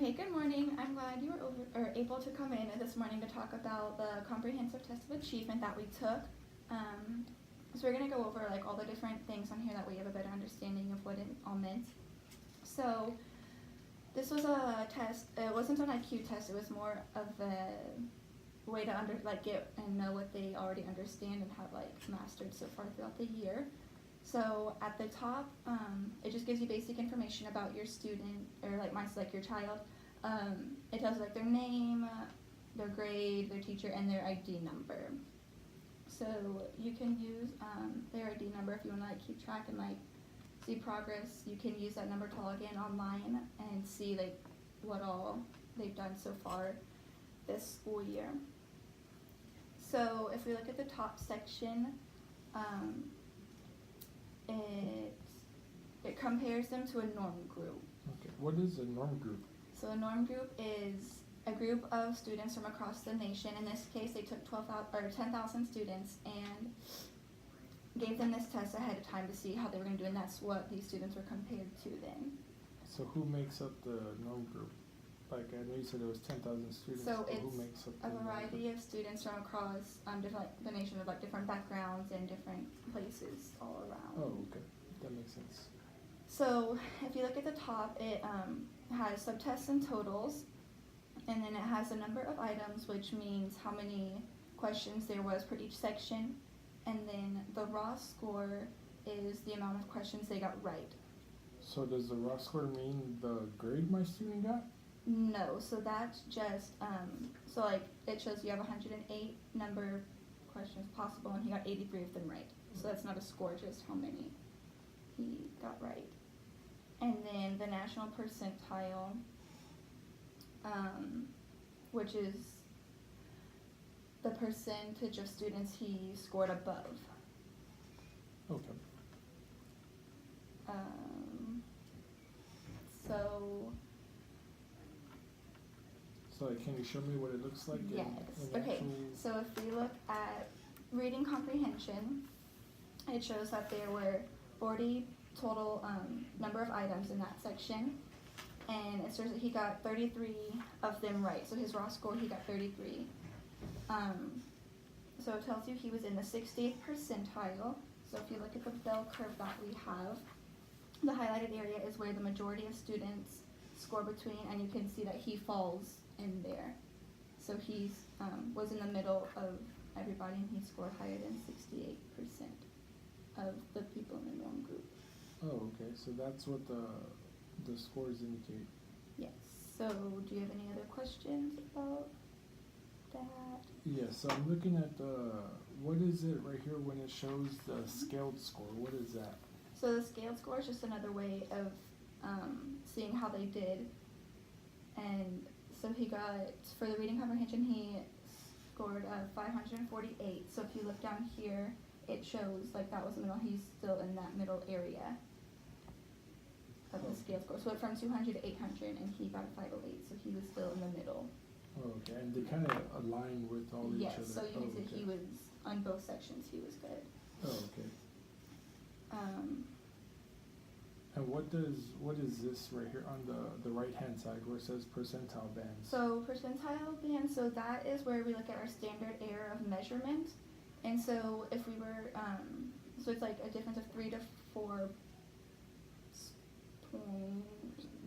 Okay, good morning. I'm glad you were able to come in this morning to talk about the comprehensive test of achievement that we took. So we're going to go over like all the different things on here that we have a better understanding of what it all meant. So this was a test. It wasn't an IQ test. It was more of a way to get and know what they already understand and have mastered so far throughout the year. So at the top, it just gives you basic information about your student or your child. It tells their name, their grade, their teacher, and their ID number. So you can use their ID number if you want to keep track and see progress. You can use that number to log in online and see what all they've done so far this school year. So if we look at the top section, it compares them to a norm group. Okay, what is a norm group? So a norm group is a group of students from across the nation. In this case, they took 10,000 students and gave them this test ahead of time to see how they were going to do, and that's what these students were compared to then. So who makes up the norm group? I know you said it was 10,000 students. So it's who makes up a variety of students from across the nation of different backgrounds and different places all around. Oh, okay, that makes sense. So if you look at the top, it has subtests and totals, and then it has a number of items, which means how many questions there was per each section, and then the raw score is the amount of questions they got right. So does the raw score mean the grade my student got? No, so that's just, it shows you have 108 number of questions possible, and he got 83 of them right. So that's not a score, just how many he got right. And then the national percentile, which is the percentage of students he scored above. Okay. So can you show me what it looks like? Yes. Okay. So if we look at reading comprehension, it shows that there were 40 total number of items in that section, and it shows that he got 33 of them right. So his raw score, he got 33. So it tells you he was in the 68th percentile. So if you look at the bell curve that we have, the highlighted area is where the majority of students score between, and you can see that he falls in there. So he was in the middle of everybody, and he scored higher than 68% of the people in the norm group. Oh, okay. So that's what the scores indicate. Yes. So do you have any other questions about that? Yes. So I'm looking at what is it right here when it shows the scaled score? What is that? So the scaled score is just another way of seeing how they did. And so he got, for the reading comprehension, he scored 548. So if you look down here, it shows that was the middle. He's still in that middle area of the scale score. So it went from 200 to 800, and he got a 508. So he was still in the middle. Oh, okay. And they kind of align with all each other. Yes. So you can see he was on both sections. He was good. Oh, okay. And what is this right here on the right hand side where it says percentile bands? So percentile bands, so that is where we look at our standard error of measurement. And so if we were, so it's a difference of 3 to 4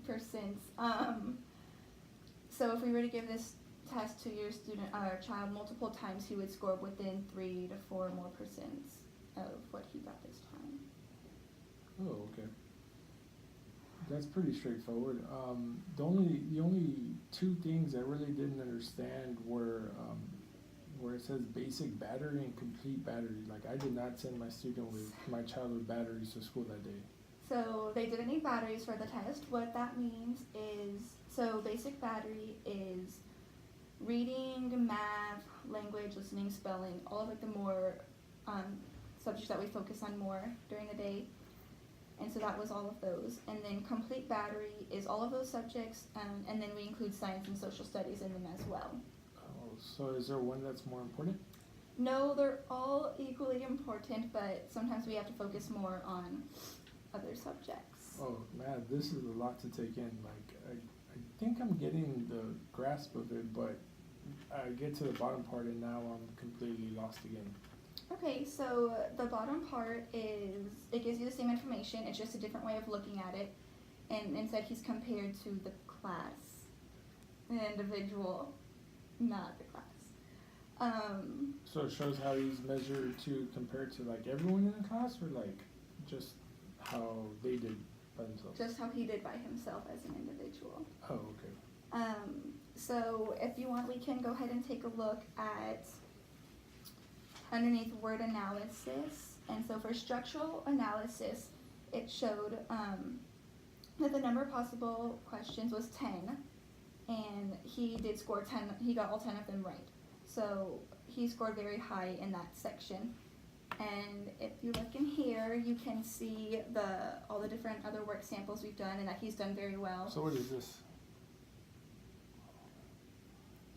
percent. So if we were to give this test to your student or child multiple times, he would score within 3 to 4 more percent of what he got this time. Oh, okay. That's pretty straightforward. The only two things I really didn't understand were where it says basic battery and complete battery. I did not send my child with batteries to school that day. So they didn't need batteries for the test. What that means is, so basic battery is reading, math, language, listening, spelling, all of the more subjects that we focus on more during the day. And so that was all of those. And then complete battery is all of those subjects, and then we include science and social studies in them as well. Oh, so is there one that's more important? No, they're all equally important, but sometimes we have to focus more on other subjects. Oh man, this is a lot to take in. I think I'm getting the grasp of it, but I get to the bottom part and now I'm completely lost again. Okay, so the bottom part is, it gives you the same information, it's just a different way of looking at it. And instead he's compared to the class, the individual, not the class. So it shows how he's measured to compared to like everyone in the class, or like just how they did by themselves? Just how he did by himself as an individual. Oh, okay. So if you want, we can go ahead and take a look at underneath word analysis. And so for structural analysis, it showed that the number of possible questions was 10, and he did score 10, he got all 10 of them right. So he scored very high in that section. And if you look in here, you can see all the different other work samples we've done, and that he's done very well. So what is this?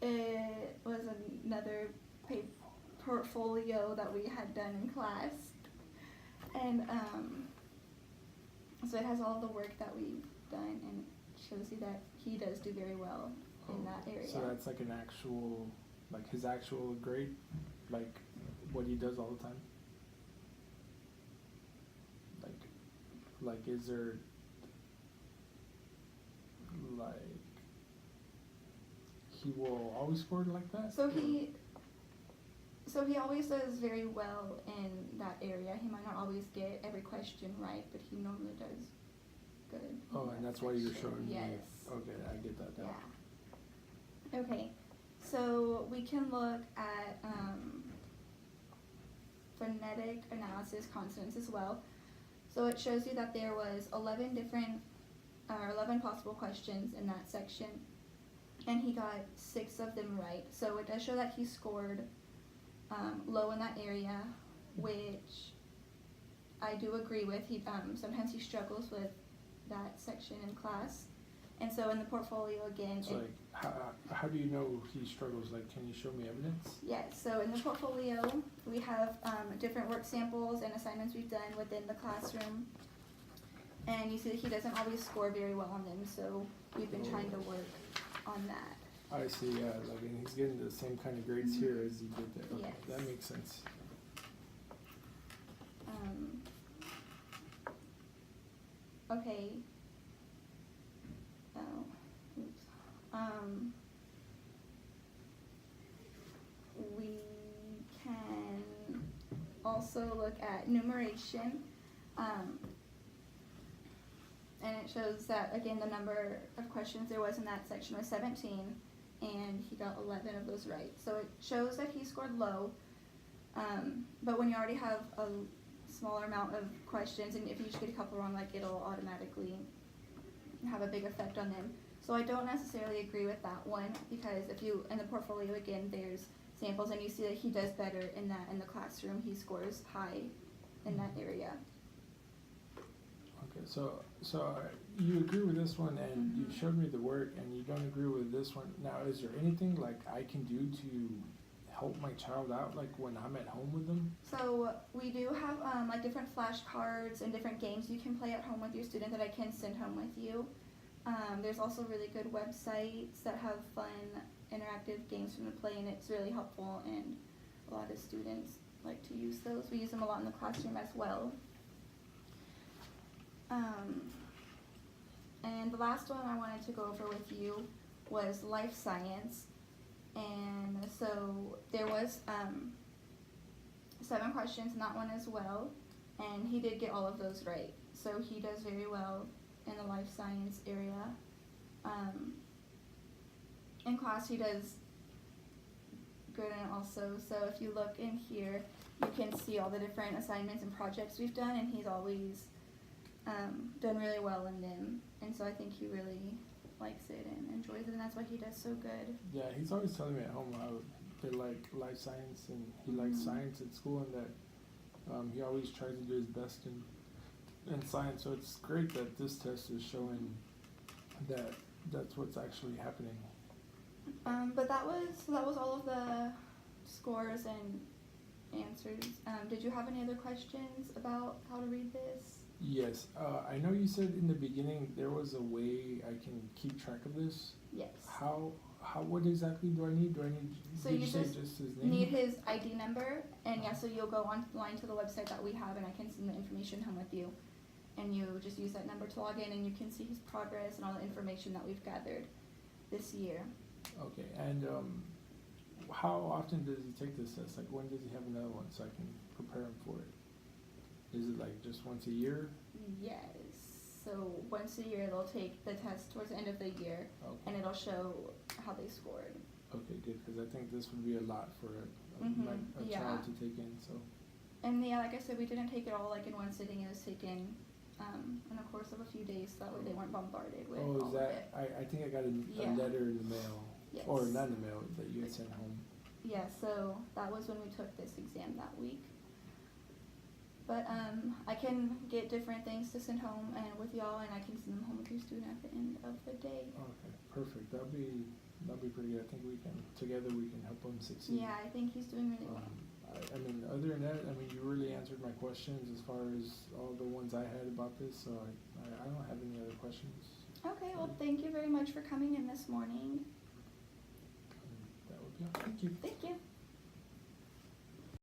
It was another portfolio that we had done in class. And so it has all the work that we've done, and it shows you that he does do very well in that area. So that's like an actual, like his actual grade, like what he does all the time? Like is there, like, he will always score like that? So he always does very well in that area. He might not always get every question right, but he normally does good. Oh, and that's why you're showing me. Yes. Okay, I get that now. Yeah. Okay, so we can look at phonetic analysis consonants as well. So it shows you that there was 11 possible questions in that section, and he got 6 of them right. So it does show that he scored low in that area, which I do agree with. He sometimes he struggles with that section in class, and so in the portfolio again. So like, how do you know he struggles? Like, can you show me evidence? Yes. So in the portfolio, we have different work samples and assignments we've done within the classroom, and you see that he doesn't always score very well on them. So we've been trying to work on that. I see, yeah, like, and he's getting the same kind of grades here as he did there. Okay, Yes. that makes sense. Okay. Oh, oops. We can also look at numeration. And it shows that, again, the number of questions there was in that section was 17, and he got 11 of those right. So it shows that he scored low, but when you already have a smaller amount of questions, and if you just get a couple wrong, like, it'll automatically have a big effect on them. So I don't necessarily agree with that one, because if you, in the portfolio again, there's samples, and you see that he does better in that in the classroom. He scores high in that area. Okay, so you agree with this one, and you showed me the work, and you don't agree with this one. Now, is there anything like I can do to help my child out, like when I'm at home with them? So we do have like different flashcards and different games you can play at home with your student that I can send home with you. There's also really good websites that have fun interactive games for them to play, and it's really helpful, and a lot of students like to use those. We use them a lot in the classroom as well. And the last one I wanted to go over with you was life science. And so there was 7 questions in that one as well, and he did get all of those right. So he does very well in the life science area. In class he does good in it also. So if you look in here, you can see all the different assignments and projects we've done, and he's always done really well in them. And so I think he really likes it and enjoys it, and that's why he does so good. Yeah, he's always telling me at home how they like life science, and he likes science at school, and that he always tries to do his best in science. So it's great that this test is showing that that's what's actually happening. But that was all of the scores and answers. Did you have any other questions about how to read this? Yes, I know you said in the beginning there was a way I can keep track of this. Yes. What exactly do I need? So did you say just his name? need his ID number, and yeah, so you'll go online to the website that we have, and I can send the information home with you, and you just use that number to log in, and you can see his progress and all the information that we've gathered this year. Okay, and how often does he take this test? Like, when does he have another one so I can prepare him for it? Is it like just once a year? Yes. So once a year they'll take the test towards the end of the year, Okay. and it'll show how they scored. Okay, good, because I think this would be a lot for a yeah. child to take in. So. And yeah, like I said, we didn't take it all like in one sitting. It was taken in the course of a few days, so that way they weren't bombarded with all Is of that? it. I think I got a Yeah. letter in the mail, Yes. or not in the mail, that you had sent home. Yeah, so that was when we took this exam that week. But I can get different things to send home and with y'all, and I can send them home with your student at the end of the day. Okay, perfect. That'll be pretty good. I think together we can help him succeed. Yeah, I think he's doing really well. I mean, other than that, I mean, you really answered my questions as far as all the ones I had about this, so I don't have any other questions. Okay, well, thank you very much for coming in this morning. That would be all. Thank you. Thank you.